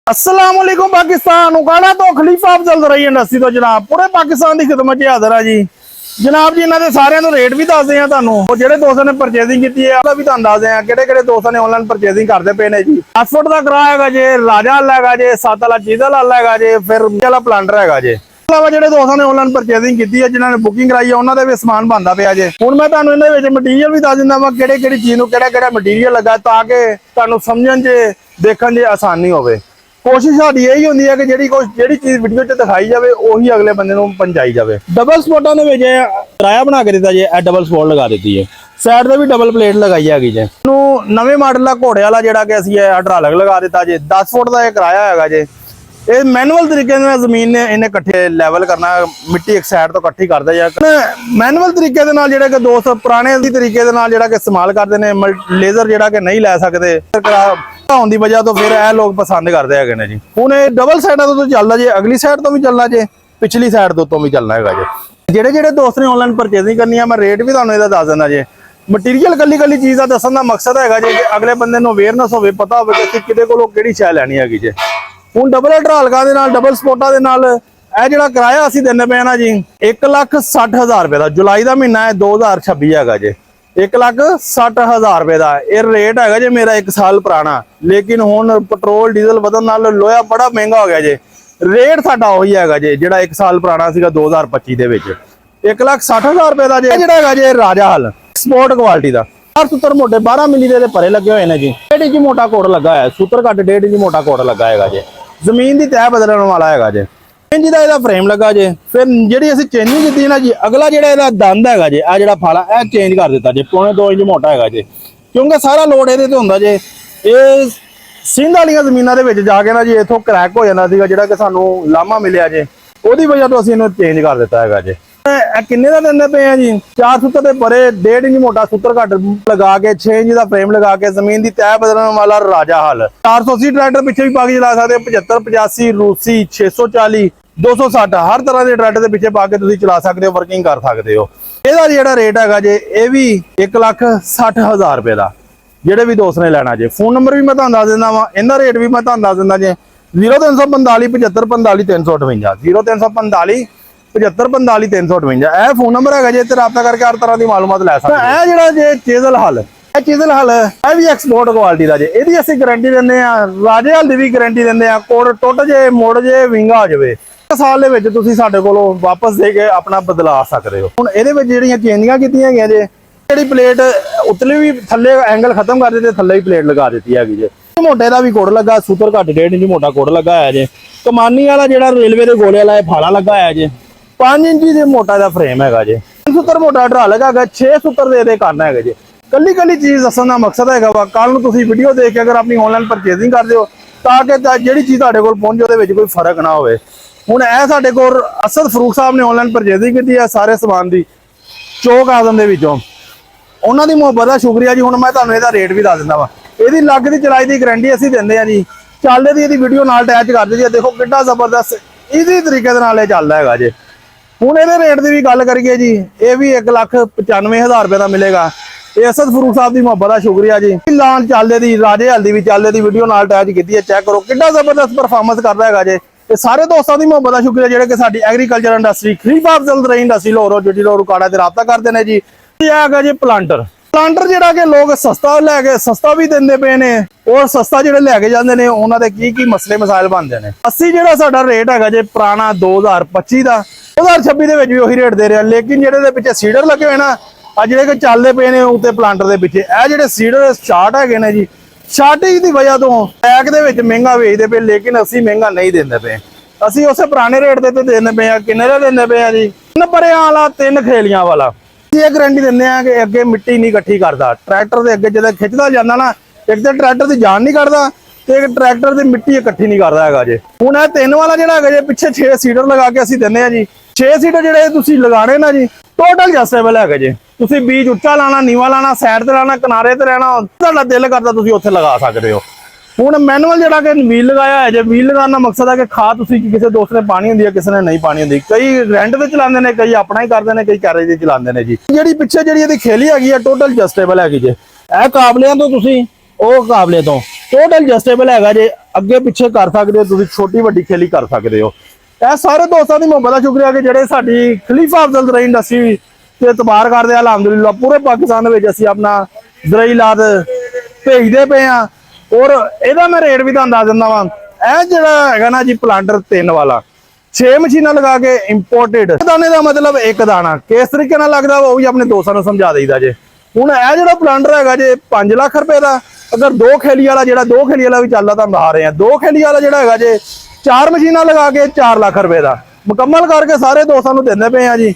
अस्सलाम वालेकुम पाकिस्तान उगाड़ा तो खलीफा अफजल रही इंडस्ट्री तो जनाब पूरे पाकिस्तान की खिदमत च हाजिर है जी जनाब जी इन्होंने सारे रेट भी दसदे हैं तुहानू जो दोस्तों ने परचेजिंग की है भी तुहानू दसदे हैं किहड़े दोस्तों ने ऑनलाइन परचेजिंग करते पे ने जी 10 फुट का किराया है जे राजा हल है जे 7 वाला चीजल हल है जे फिर वाला प्लांटर है जे अलावा जो दोस्तों ने ऑनलाइन परचेजिंग की है जिन्होंने बुकिंग कराई है उन्होंने भी समान बनता पे जे हुण मैं तुहानू इहदे विच मटीरियल भी दस दिंदा वा किहड़ी चीज़ नूं किहड़ा मटीरियल लगा ताकि तुहानू समझण च देखण च आसानी होवे। कोशिश साडी यही होंदी है कि ਜਿਹੜੀ चीज वीडियो च दिखाई जाए ਉਹੀ अगले बंदे ਨੂੰ पहुंचाई जाए। डबल स्पॉटां ਦੇ ਵਿੱਚ किराया बना के दिता जे डबल स्पॉट लगा दी है साइड ਤੇ भी डबल प्लेट लगाई हैगी जे ਨੂੰ ਨਵੇਂ ਮਾਡਲ ਦਾ ਘੋੜੇ ਵਾਲਾ ਜਿਹੜਾ ਕਿ ਅਸੀਂ ਹਾਈਡ੍ਰੋਲਿਕ ਲਗਾ ਦਿੱਤਾ ਜੇ 10 ਫੁੱਟ ਦਾ ਇਹ ਕਿਰਾਇਆ ਹੈਗਾ ਜੇ। ਇਹ ਮੈਨੂਅਲ ਤਰੀਕੇ ਨਾਲ ਜ਼ਮੀਨ ਨੇ ਇਹਨੇ ਇਕੱਠੇ ਲੈਵਲ ਕਰਨਾ ਮਿੱਟੀ ਇੱਕ ਸਾਈਡ ਤੋਂ ਇਕੱਠੀ ਕਰਦਾ ਜਾਂ ਮੈਨੂਅਲ ਤਰੀਕੇ ਦੇ ਨਾਲ ਜਿਹੜੇ ਕਿ ਦੋਸਤ ਪੁਰਾਣੇ ਦੀ ਤਰੀਕੇ ਦੇ ਨਾਲ ਜਿਹੜਾ ਕਿ ਇਸਤੇਮਾਲ ਕਰਦੇ ਨੇ ਲੇਜ਼ਰ ਜਿਹੜਾ ਕਿ ਨਹੀਂ ਲੈ ਸਕਦੇ होने की वजह तो फिर यह लोग पसंद करते हैं जी। हूँ डबल साइडा तो चलता जे अगली साइड तो भी चलना जे पिछली साइड तो भी चलना है जे जेडे दोस्त ने ऑनलाइन परचेजिंग करनी है मैं रेट भी तुहानू इहदा दस दिंदा जे। मटीरियल कली चीज़ का दसन का मकसद है जे कि अगले बंदे नूं अवेयरनेस होवे पता होवे कि किहदे कोलों किहड़ी शै लैनी हैगी जे। हूँ डबल हाइड्रोलिका दे नाल डबल स्पोर्टा दे नाल ਇਹ ਜਿਹੜਾ ਕਿਰਾਇਆ ਅਸੀਂ ਦਿੰਦੇ ਪਏ ਨਾ ਜੀ 1,60,000 रुपए ਦਾ जुलाई का महीना है 2026 हैगा जे 1,60,000 रुपए का यह रेट है जे मेरा 1 साल पुराना लेकिन हुण पेट्रोल डीजल बदलण नाल लोहा बड़ा महंगा हो गया जे। रेट साडा ओही हैगा जे जेड़ा 1 साल पुराना सीगा 2025 दे विच 1,60,000 रुपए का जे जेड़ा हैगा जे राजा हल स्पोर्ट क्वालिटी का हर सूत्र मोटे 12 मिली दे परे लगे हुए ने जी 1.5 इंच मोटा कोड लगा है सूत्र घट 1.5 इंच मोटा कोड लगा हैगा जे। जमीन की तह बदलने वाला हैगा जे इंच का यह फ्रेम लगा जे। फिर जी असीं चेंजिंग की ना जी अगला जो दंद है जे आ जो फाला यह चेंज कर दिता जे 2.25 इंच मोटा है जे क्योंकि सारा लोड ये होंगे जे। ये सिंध वाली जमीनों के जाके ना जी इतों क्रैक हो जाता है जो कि सानू लामा मिले जे वो वजह तो असीं चेंज कर दिता है जे। किन्ने का देंदे पे हैं जी 4 सूत्र के परे 1.5 इंच मोटा सूत्र घट लगा के 6 इंच का फ्रेम लगा के जमीन की तह बदलने वाला राजा हल 480 ट्रैक्टर पिछे भी पा के चला सकते 75 85 रूसी 640 260 हर तरह के ट्रैक्टर के पिछे पा के तुसीं चला सकते हो वर्किंग कर सकते हो। ਇਹਦਾ ਜਿਹੜਾ रेट है जे ये भी 1,60,000 रुपए का ਜਿਹੜੇ भी दोस्त ने लेना जे। फोन नंबर भी मैं तुहानू दस दिंदा वा इहदा रेट भी मैं तुहानू दस दिंदा जे 0345 75 45 358 0345 75 45 358 यह फोन नंबर है जे ते राब्ता करके हर तरह की मालूमात लै सकते हो। ਜਿਹੜਾ जे चीजल हल चीजल हल यह भी एक्सपोर्ट क्वालिटी का जे ਇਹਦੀ ਅਸੀਂ गारंटी ਦਿੰਦੇ ਆ राजे हल की भी गारंटी ਦਿੰਦੇ ਆ कोड टुट जे मुड़ जे विंगा हो जाए साल ਦੇ ਵਿੱਚ ਤੁਸੀਂ ਸਾਡੇ ਕੋਲੋਂ ਵਾਪਸ ਦੇ ਕੇ ਆਪਣਾ ਬਦਲਾ ਸਕਦੇ ਹੋ। ਹੁਣ ਇਹਦੇ ਵਿੱਚ ਜਿਹੜੀਆਂ ਚੇਂਜਿੰਗਾਂ ਕੀਤੀਆਂ ਹੈਗੀਆਂ ਜੇ ਜਿਹੜੀ ਪਲੇਟ ਉਤਲੇ ਵੀ ਥੱਲੇ ਐਂਗਲ ਖਤਮ ਕਰ ਦਿੱਤੇ ਥੱਲੇ ਵੀ ਪਲੇਟ ਲਗਾ ਦਿੱਤੀ ਹੈਗੀ ਜੇ। ਮੋਟੇ ਦਾ ਵੀ ਕੋਡ ਲੱਗਾ ਸੂਤਰ ਘੱਟ 1.5 ਇੰਚ ਮੋਟਾ ਕੋਡ ਲੱਗਾ ਹੋਇਆ ਜੇ। ਕਮਾਨੀ ਵਾਲਾ ਜਿਹੜਾ ਰੇਲਵੇ ਦੇ ਗੋਲੇ ਵਾਲਾ ਇਹ ਫਾਲਾ ਲੱਗਾ ਹੋਇਆ ਜੇ 5 ਇੰਚ ਦੇ ਮੋਟਾ ਦਾ ਫਰੇਮ ਹੈਗਾ ਜੇ। ਸੂਤਰ ਮੋਟਾ ਹਾਈਡ੍ਰੋਲਿਕ ਹੈਗਾ 6 ਸੂਤਰ ਦੇ ਕਰਨਾ ਹੈਗਾ ਜੇ। ਕੱਲੀ ਚੀਜ਼ ਦੱਸਣ ਦਾ ਮਕਸਦ ਹੈਗਾ ਵਾ ਕੱਲ ਨੂੰ ਤੁਸੀਂ ਵੀਡੀਓ ਦੇਖ ਕੇ ਅਗਰ ਆਪਣੀ ਆਨਲਾਈਨ ਪਰਚੇਜ਼ਿੰਗ ਕਰਦੇ ਹੋ ਤਾਂ ਕਿ ਜਿਹੜੀ ਚੀਜ਼ ਤੁਹਾਡੇ ਕੋਲ ਪਹੁੰਚੇ ਉਹਦੇ ਵਿੱਚ ਕੋਈ ਫਰਕ ਨਾ ਹੋਵੇ। ਹੁਣ ਇਹ ਸਾਡੇ ਕੋਲ ਅਸਦ ਫਰੂਕ ਸਾਹਿਬ ਨੇ ਆਨਲਾਈਨ ਪਰਚੇਜ਼ਿੰਗ ਕੀਤੀ ਹੈ ਸਾਰੇ ਸਮਾਨ ਦੀ ਚੌਕ ਆਜ਼ਮ ਦੇ ਵਿੱਚੋਂ ਉਹਨਾਂ ਦੀ ਮੁਹੱਬਤ ਦਾ ਸ਼ੁਕਰੀਆ ਜੀ। ਹੁਣ ਮੈਂ ਤੁਹਾਨੂੰ ਇਹਦਾ ਰੇਟ ਵੀ ਦੱਸ ਦਿੰਦਾ ਵਾ ਇਹਦੀ ਲੱਗ ਦੀ ਚਲਾਈ ਦੀ ਗਾਰੰਟੀ ਅਸੀਂ ਦਿੰਦੇ ਆ ਜੀ। ਚੱਲਦੇ ਦੀ ਇਹਦੀ ਵੀਡੀਓ ਨਾਲ ਅਟੈਚ ਕਰ ਦਿਓ ਜੀ ਦੇਖੋ ਕਿੰਨਾ ਜ਼ਬਰਦਸਤ ਇਜ਼ੀ ਤਰੀਕੇ ਦੇ ਨਾਲ ਇਹ ਚੱਲਦਾ ਹੈਗਾ ਜੀ। ਹੁਣ ਇਹਦੇ ਰੇਟ ਦੀ ਵੀ ਗੱਲ ਕਰੀਏ ਜੀ ਇਹ ਵੀ 1,95,000 रुपए ਦਾ ਮਿਲੇਗਾ। ਇਹ ਅਸਦ ਫਰੂਕ ਸਾਹਿਬ ਦੀ ਮੁਹੱਬਤ ਦਾ ਸ਼ੁਕਰੀਆ ਜੀ। ਲਾਂਚ ਚੱਲਦੇ ਦੀ ਰਾਜੇ ਹਲਦੀ ਵੀ ਚੱਲਦੇ ਦੀ ਵੀਡੀਓ ਨਾਲ ਅਟੈਚ ਕੀਤੀ ਹੈ ਚੈੱਕ ਕਰੋ ਕਿੰਨਾ ਜ਼ਬਰਦਸਤ ਪਰਫਾਰਮੈਂਸ ਕਰਦਾ ਹੈਗਾ ਜੀ। ਇਹ ਸਾਰੇ ਦੋਸਤਾਂ ਦੀ ਮੁਹੱਬਤ ਦਾ ਸ਼ੁਕਰੀਆ ਜਿਹੜੇ ਕਿ ਸਾਡੀ ਐਗਰੀਕਲਚਰ ਇੰਡਸਟਰੀ ਖਲੀਫਾ ਅਫਜ਼ਲ ਰही ਇੰਡਸਟਰੀ ਲਾਹੌਰ ਜੁੱਡੀ ਲਾਹੌਰ ਕਾੜਾ ਤੇ ਰਾਬਤਾ ਕਰਦੇ ਨੇ ਜੀ। ਇਹ ਹੈਗਾ ਜੀ ਪਲਾਂਟਰ ਜਿਹੜਾ ਕਿ ਲੋਕ ਸਸਤਾ ਲੈ ਕੇ ਸਸਤਾ ਵੀ ਦਿੰਦੇ ਪਏ ਨੇ ਔਰ ਸਸਤਾ ਜਿਹੜੇ ਲੈ ਕੇ ਜਾਂਦੇ ਨੇ ਉਹਨਾਂ ਦੇ ਕੀ ਮਸਲੇ ਮਸਾਇਲ ਬਣਦੇ ਨੇ। ਅਸੀਂ ਜਿਹੜਾ ਸਾਡਾ ਰੇਟ ਹੈਗਾ ਜੇ ਪੁਰਾਣਾ 2025 ਦਾ 2026 ਦੇ ਵਿੱਚ ਵੀ ਉਹੀ ਰੇਟ ਦੇ ਰਿਹਾ ਲੇਕਿਨ ਜਿਹੜੇ ਦੇ ਪਿੱਛੇ ਸੀਡਰ ਲੱਗੇ ਹੋਏ ਨਾ ਆ ਜਿਹੜੇ ਕਿ ਚੱਲਦੇ ਪਏ ਨੇ ਉੱਤੇ ਪਲਾਂਟਰ ਦੇ ਪਿੱਛੇ ਇਹ ਜਿਹੜੇ ਸੀਡਰ ਸ਼ਾਰਟ ਹੈਗੇ ਨੇ ਜੀ ਸ਼ਾਰਟੇਜ ਦੀ ਵਜ੍ਹਾ ਤੋਂ ਪੈਕ ਦੇ ਵਿੱਚ ਮਹਿੰਗਾ ਵੇਚਦੇ ਪਏ ਲੇਕਿਨ ਅਸੀਂ ਮਹਿੰਗਾ ਨਹੀਂ ਦਿੰਦੇ ਪਏ। ਅਸੀਂ ਉਸੇ ਪੁਰਾਣੇ ਰੇਟ ਦੇ ਤੇ ਦਿੰਦੇ ਪਏ ਆ। ਕਿੰਨੇ ਦਾ ਦਿੰਦੇ ਪਏ ਆ ਜੀ 3 ਪਰਿਆਂ ਵਾਲਾ 3 ਖੇਲੀਆਂ ਵਾਲਾ ਇਹ ਗਾਰੰਟੀ ਦਿੰਦੇ ਆ ਕਿ ਅੱਗੇ ਮਿੱਟੀ ਨਹੀਂ ਇਕੱਠੀ ਕਰਦਾ ਟਰੈਕਟਰ ਦੇ ਅੱਗੇ ਜਦੋਂ ਖਿੱਚਦਾ ਜਾਂਦਾ ਨਾ ਇੱਕ ਤਾਂ ਟਰੈਕਟਰ ਦੀ ਜਾਨ ਨਹੀਂ ਕੱਢਦਾ ਤੇ ਇੱਕ ਟਰੈਕਟਰ ਦੀ ਮਿੱਟੀ ਇਕੱਠੀ ਨਹੀਂ ਕਰਦਾ ਹੈਗਾ ਜੇ। ਹੁਣ ਇਹ 3 ਵਾਲਾ ਜਿਹੜਾ ਹੈਗਾ ਜੇ ਪਿੱਛੇ 6 ਸੀਡਰ ਲਗਾ ਕੇ ਅਸੀਂ ਦਿੰਦੇ ਆ ਜੀ 6 ਸੀਡਰ ਜਿਹੜੇ ਤੁਸੀਂ ਲਗਾਣੇ ਨਾ ਜੀ ਟੋਟਲ ਜਸਟੇਬਲ ਹੈਗਾ ਜੇ। ਤੁਸੀਂ ਬੀਜ ਉੱਚਾ ਲਾਣਾ ਨੀਵਾ ਲਾਣਾ ਸਾਈਡ ਤੇ ਲਾਣਾ ਕਿਨਾਰੇ ਤੇ ਰਹਿਣਾ ਤੁਹਾਡਾ ਦਿਲ ਕਰਦਾ ਤੁਸੀਂ ਉੱਥੇ ਲਗਾ ਸਕਦੇ ਹੋ। ਹੁਣ ਮੈਨੂਅਲ ਜਿਹੜਾ ਕਿ ਵੀਲ ਲਗਾਇਆ ਹੈ ਜੇ ਵੀਲ ਲਗਾਉਣ ਦਾ ਮਕਸਦ ਹੈ ਕਿ ਖਾਦ ਤੁਸੀਂ ਕਿਸੇ ਦੋਸਤ ਨੇ ਪਾਣੀ ਹੁੰਦੀ ਹੈ ਕਿਸੇ ਨੇ ਨਹੀਂ ਪਾਣੀ ਹੁੰਦੀ ਕਈ ਰੈਂਟ ਤੇ ਚਲਾਉਂਦੇ ਨੇ ਕਈ ਆਪਣਾ ਹੀ ਕਰਦੇ ਨੇ ਕਈ ਕੈਰੇਜ ਤੇ ਚਲਾਉਂਦੇ ਨੇ ਜੀ। ਜਿਹੜੀ ਪਿੱਛੇ ਜਿਹੜੀ ਇਹਦੀ ਖੇਲੀ ਹੈਗੀ ਹੈ ਟੋਟਲ ਜਸਟੇਬਲ ਹੈਗੀ ਜੇ। ਇਹ ਕਾਬਲਿਆਂ ਤੋਂ ਤੁਸੀਂ ਉਹ ਕਾਬਲੇ ਤੋਂ ਟੋਟਲ ਐਡਜਸਟੇਬਲ ਹੈਗਾ ਜੇ, ਅੱਗੇ ਪਿੱਛੇ ਕਰ ਸਕਦੇ ਹੋ ਤੁਸੀਂ, ਛੋਟੀ ਵੱਡੀ ਖੇਲੀ ਕਰ ਸਕਦੇ ਹੋ। ਇਹ ਸਾਰੇ ਦੋਸਤਾਂ ਦੀ ਮੁਹੱਬਤ ਦਾ ਸ਼ੁਕਰੀਆ ਕਿ ਜਿਹੜੇ ਸਾਡੀ ਖਲੀਫਾ ਅਫਜ਼ਲ ਜ਼ਰਾਈ ਇੰਡਸਟਰੀ ਤੇ ਇਤਬਾਰ ਕਰਦੇ ਆ। ਅਲਹਮਦੁਲਿਲਾ ਪੂਰੇ ਪਾਕਿਸਤਾਨ ਦੇ ਵਿੱਚ ਅਸੀਂ ਆਪਣਾ ਜ਼ਰਾਈ ਲਾਦ ਭੇਜਦੇ ਪਏ ਆ। ਔਰ ਇਹਦਾ ਮੈਂ ਰੇਟ ਵੀ ਤੁਹਾਨੂੰ ਦੱਸ ਦਿੰਦਾ ਵਾਂ। ਇਹ ਜਿਹੜਾ ਹੈਗਾ ਨਾ ਜੀ ਪਲਾਂਟਰ 3 ਵਾਲਾ 6 ਮਸ਼ੀਨਾਂ ਲਗਾ ਕੇ ਇੰਪੋਰਟਡ ਦਾਣੇ ਦਾ ਮਤਲਬ ਇੱਕ ਦਾਣਾ ਕਿਸ ਤਰੀਕੇ ਨਾਲ ਲੱਗਦਾ ਉਹ ਵੀ ਆਪਣੇ ਦੋਸਤਾਂ ਨੂੰ ਸਮਝਾ ਦੇਈਦਾ ਜੇ। ਹੁਣ ਇਹ ਜਿਹੜਾ ਪਲਾਂਟਰ ਹੈਗਾ ਜੇ 5 ਲੱਖ ਰੁਪਏ ਦਾ, ਅਗਰ 2 ਖੇਲੀ ਵਾਲਾ ਜਿਹੜਾ 2 ਖੇਲੀ ਵਾਲਾ ਵੀ ਚੱਲਦਾ ਤੁਹਾਨੂੰ ਦਿਖਾ ਰਹੇ ਆ, 2 ਖੇਲੀ ਵਾਲਾ ਜਿਹੜਾ ਹੈਗਾ ਜੇ 4 ਮਸ਼ੀਨਾਂ ਲਗਾ ਕੇ 4 ਲੱਖ ਰੁਪਏ ਦਾ ਮੁਕੰਮਲ ਕਰਕੇ ਸਾਰੇ ਦੋਸਤਾਂ ਨੂੰ ਦਿੰਦੇ ਪਏ ਆ ਜੀ।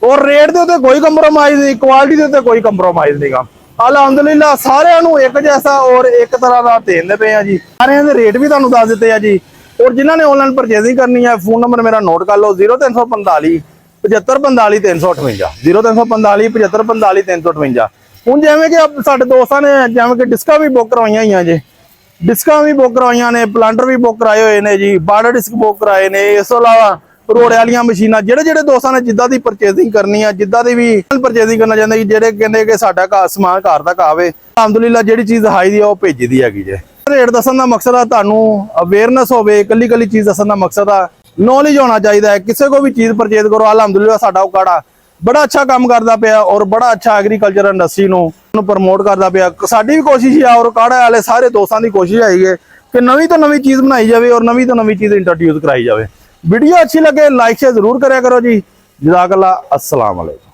ਔਰ ਰੇਟ ਦੇ ਉੱਤੇ ਕੋਈ ਕੰਪਰੋਮਾਈਜ਼ ਨਹੀਂ, ਕੁਆਲਿਟੀ ਦੇ ਉੱਤੇ ਕੋਈ ਕੰਪਰੋਮਾਈਜ਼ ਨਹੀਂਗਾ। ਅਲਹਮਦੁਲਿਲਾ ਸਾਰਿਆਂ ਨੂੰ ਇੱਕ ਜੈਸਾ ਔਰ ਇੱਕ ਤਰ੍ਹਾਂ ਦਾ ਦੇਂਦੇ ਪਏ ਆ ਜੀ। ਸਾਰਿਆਂ ਦੇ ਰੇਟ ਵੀ ਤੁਹਾਨੂੰ ਦੱਸ ਦਿੱਤੇ ਆ ਜੀ। ਔਰ ਜਿਨ੍ਹਾਂ ਨੇ ਆਨਲਾਈਨ ਪਰਚੇਜ਼ਿੰਗ ਕਰਨੀ ਹੈ, ਫੋਨ ਨੰਬਰ ਮੇਰਾ ਨੋਟ ਕਰ ਲਓ 0345 7545 358 0345 7545 358। ਹੁਣ ਜਿਵੇਂ ਕਿ ਸਾਡੇ ਦੋਸਤਾਂ ਨੇ ਜਿਵੇਂ ਕਿ ਡਿਸਕਾਂ ਵੀ ਬੁੱਕ ਕਰਵਾਈਆਂ ਹੋਈਆਂ ਜੇ, ਡਿਸਕਾਂ ਵੀ ਬੁੱਕ ਕਰਵਾਈਆਂ ਨੇ, ਪਲਾਂਟਰ ਵੀ ਬੁੱਕ ਕਰਾਏ ਹੋਏ ਨੇ ਜੀ, ਬਾਰਡਰ ਡਿਸਕ ਬੁੱਕ ਕਰਾਏ ਨੇ। ਇਸ ਤੋਂ ਇਲਾਵਾ ਰੋੜੇ ਵਾਲੀਆਂ ਮਸ਼ੀਨਾਂ ਜਿਹੜੇ ਦੋਸਤਾਂ ਨੇ ਜਿੱਦਾਂ ਦੀ ਪਰਚੇਜ਼ਿੰਗ ਕਰਨੀ ਆ, ਜਿੱਦਾਂ ਦੀ ਵੀ ਪਰਚੇਜ਼ਿੰਗ ਕਰਨਾ ਚਾਹੁੰਦੇ ਜਿਹੜੇ ਕਹਿੰਦੇ ਕਿ ਸਾਡਾ ਸਮਾਨ ਘਰ ਤੱਕ ਆਵੇ, ਅਲਹਮਦੁਲਿਲਾ ਜਿਹੜੀ ਚੀਜ਼ ਹਾਈ ਦੀ ਆ ਉਹ ਭੇਜੀ ਦੀ ਹੈਗੀ ਜੇ। ਰੇਟ ਦੱਸਣ ਦਾ ਮਕਸਦ ਆ ਤੁਹਾਨੂੰ ਅਵੇਅਰਨੈਸ ਹੋਵੇ, ਕੱਲੀ ਚੀਜ਼ ਦੱਸਣ ਦਾ ਮਕਸਦ ਆ ਨੌਲੇਜ ਹੋਣਾ ਚਾਹੀਦਾ ਹੈ। ਕਿਸੇ ਕੋ ਵੀ ਚੀਜ਼ ਪਰਚੇਜ਼ ਕਰੋ, ਅਲਹਮਦੁਲਿਲਾ ਸਾਡਾ ਉਕਾੜਾ ਬੜਾ ਅੱਛਾ ਕੰਮ ਕਰਦਾ ਪਿਆ ਔਰ ਬੜਾ ਅੱਛਾ ਐਗਰੀਕਲਚਰ ਇੰਡਸਟਰੀ ਨੂੰ ਪ੍ਰਮੋਟ ਕਰਦਾ ਪਿਆ। ਸਾਡੀ ਵੀ ਕੋਸ਼ਿਸ਼ ਆ ਔਰ ਕਾੜਾ ਵਾਲੇ ਸਾਰੇ ਦੋਸਤਾਂ ਦੀ ਕੋਸ਼ਿਸ਼ ਆਈ ਹੈ ਕਿ ਨਵੀਂ ਤੋਂ ਨਵੀਂ ਚੀਜ਼ ਬਣਾਈ ਜਾਵੇ ਔਰ ਨਵੀਂ ਤੋਂ ਨਵੀਂ ਚੀਜ਼ ਇੰਟਰੋਡਿਊਸ ਕਰਾਈ ਜਾਵੇ। ਵੀਡੀਓ ਅੱਛੀ ਲੱਗੇ ਲਾਈਕ ਸ਼ੇਅਰ ਜ਼ਰੂਰ ਕਰਿਆ ਕਰੋ ਜੀ। ਜਜ਼ਾਕੱਲਾ, अस्सलाम वालेकुम।